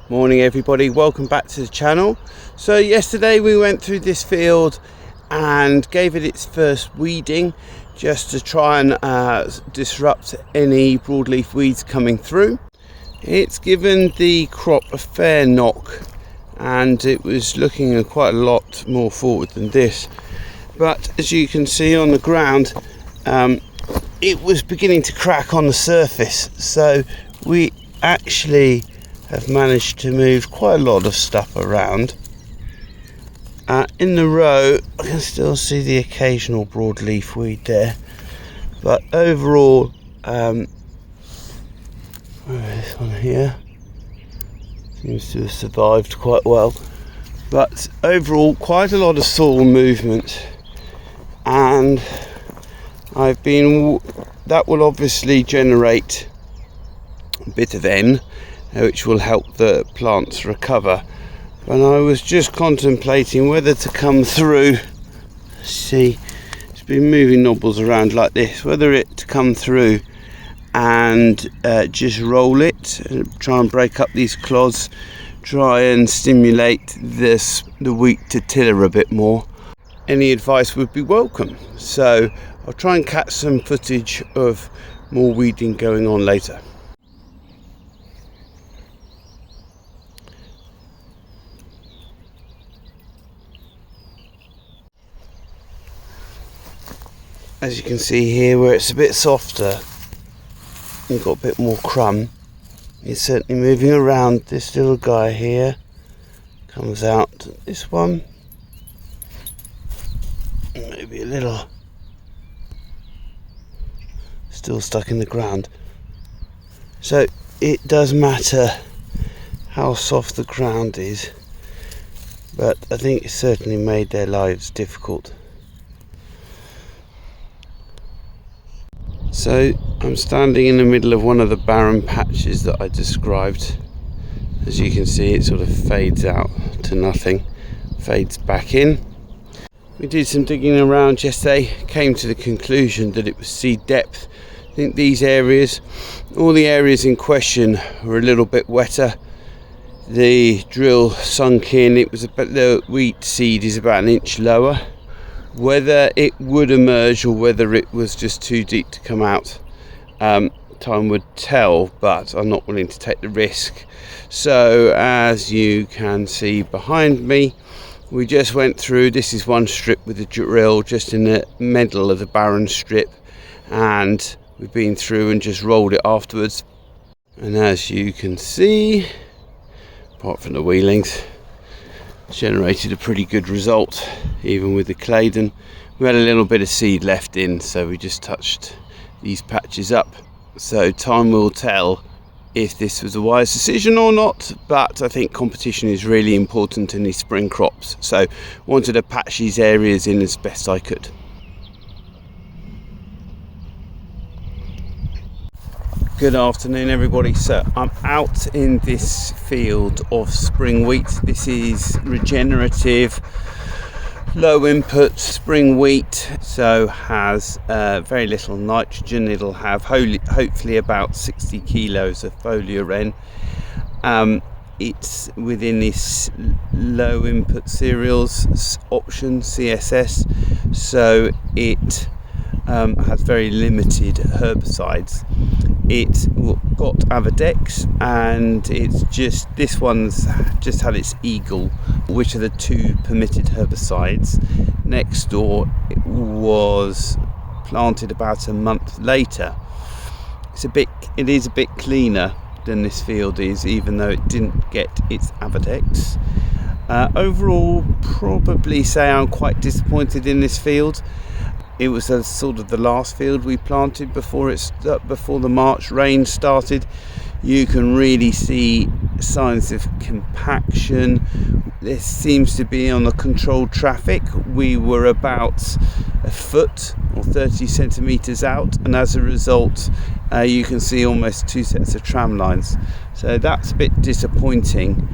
Morning everybody, welcome back to the channel. So yesterday we went through this field and gave it its first weeding just to try and disrupt any broadleaf weeds coming through. It's given the crop a fair knock and it was looking quite a lot more forward than this, but as you can see on the ground it was beginning to crack on the surface, so we actually have managed to move quite a lot of stuff around. In the row I can still see the occasional broadleaf weed there, but overall this one here seems to have survived quite well, but overall quite a lot of soil movement, and that will obviously generate a bit of N, which will help the plants recover. And I was just contemplating whether to come through, see, it's been moving knobbles around like this, whether it to come through and just roll it and try and break up these clods, try and stimulate the wheat to tiller a bit more. Any advice would be welcome. So I'll try and catch some footage of more weeding going on later. As you can see here, where it's a bit softer, you've got a bit more crumb. It's certainly moving around. This little guy here comes out. This one, maybe a little still stuck in the ground. So it does matter how soft the ground is, but I think it's certainly made their lives difficult. So I'm standing in the middle of one of the barren patches that I described. As you can see, it sort of fades out to nothing, fades back in. We did some digging around yesterday, came to the conclusion that it was seed depth. I think these areas, all the areas in question, were a little bit wetter. The drill sunk in, the wheat seed is about an inch lower. Whether it would emerge or whether it was just too deep to come out, time would tell, but I'm not willing to take the risk. So as you can see behind me, we just went through, this is one strip with the drill just in the middle of the barren strip, and we've been through and just rolled it afterwards. And as you can see, apart from the wheelings, generated a pretty good result even with the claydon. We had a little bit of seed left in, so we just touched these patches up. So time will tell if this was a wise decision or not, but I think competition is really important in these spring crops, so wanted to patch these areas in as best I could. Good afternoon everybody. So I'm out in this field of spring wheat. This is regenerative, low input spring wheat, so has very little nitrogen. It'll have hopefully about 60 kilos of foliar N. It's within this low input cereals option, CSS, so it has very limited herbicides. It's got Avadex, and this one's just had its Eagle, which are the two permitted herbicides. Next door it was planted about a month later. It is a bit cleaner than this field is, even though it didn't get its Avadex. Overall, probably say I'm quite disappointed in this field. It was sort of the last field we planted before the March rain started. You can really see signs of compaction. This seems to be on the controlled traffic. We were about a foot or 30 centimeters out, and as a result you can see almost two sets of tram lines, so that's a bit disappointing,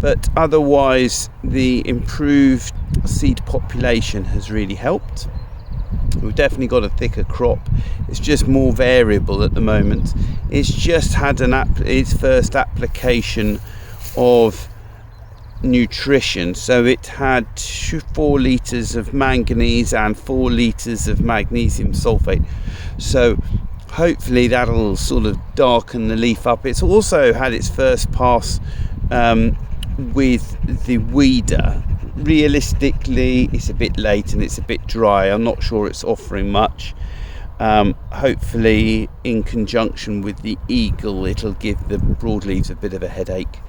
but otherwise the improved seed population has really helped. We've definitely got a thicker crop. It's just more variable at the moment. It's just had its first application of nutrition, so it had 4 litres of manganese and 4 litres of magnesium sulfate, so hopefully that'll sort of darken the leaf up. It's also had its first pass with the weeder. Realistically, it's a bit late and it's a bit dry. I'm not sure it's offering much. Hopefully in conjunction with the eagle, it'll give the broadleaves a bit of a headache.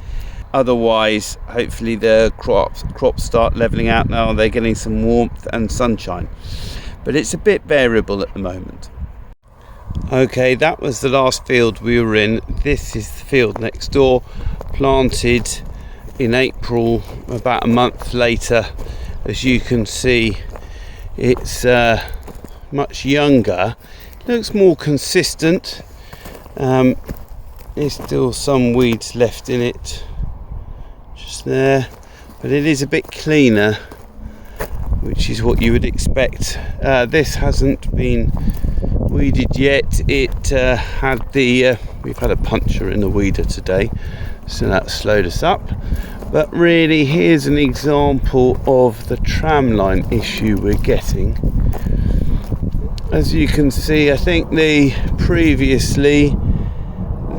Otherwise, hopefully the crops start leveling out now. They're getting some warmth and sunshine, but it's a bit variable at the moment. Okay, that was the last field we were in. This is the field next door, planted in April, about a month later. As you can see, it's much younger, looks more consistent. There's still some weeds left in it just there, but it is a bit cleaner, which is what you would expect. This hasn't been weeded yet. It had we've had a puncture in the weeder today, so that slowed us up. But really, here's an example of the tramline issue we're getting. As you can see, I think previously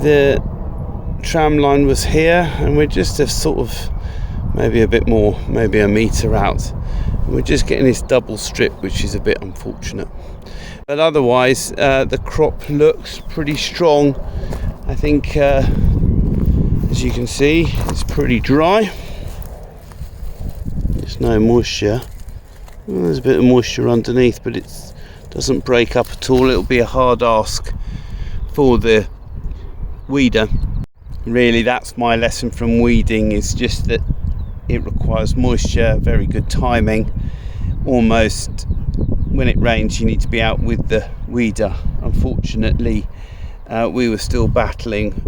the tramline was here, and we're just a sort of maybe a bit more, maybe a metre out. We're just getting this double strip, which is a bit unfortunate. But otherwise, the crop looks pretty strong. I think, as you can see, it's pretty dry. There's no moisture. Well, there's a bit of moisture underneath, but it doesn't break up at all. It'll be a hard ask for the weeder. Really, that's my lesson from weeding, is just that it requires moisture, very good timing. Almost when it rains, you need to be out with the weeder. Unfortunately, we were still battling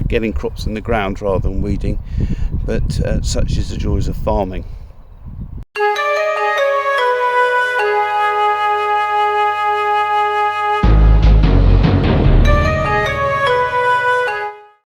getting crops in the ground rather than weeding, but such is the joys of farming.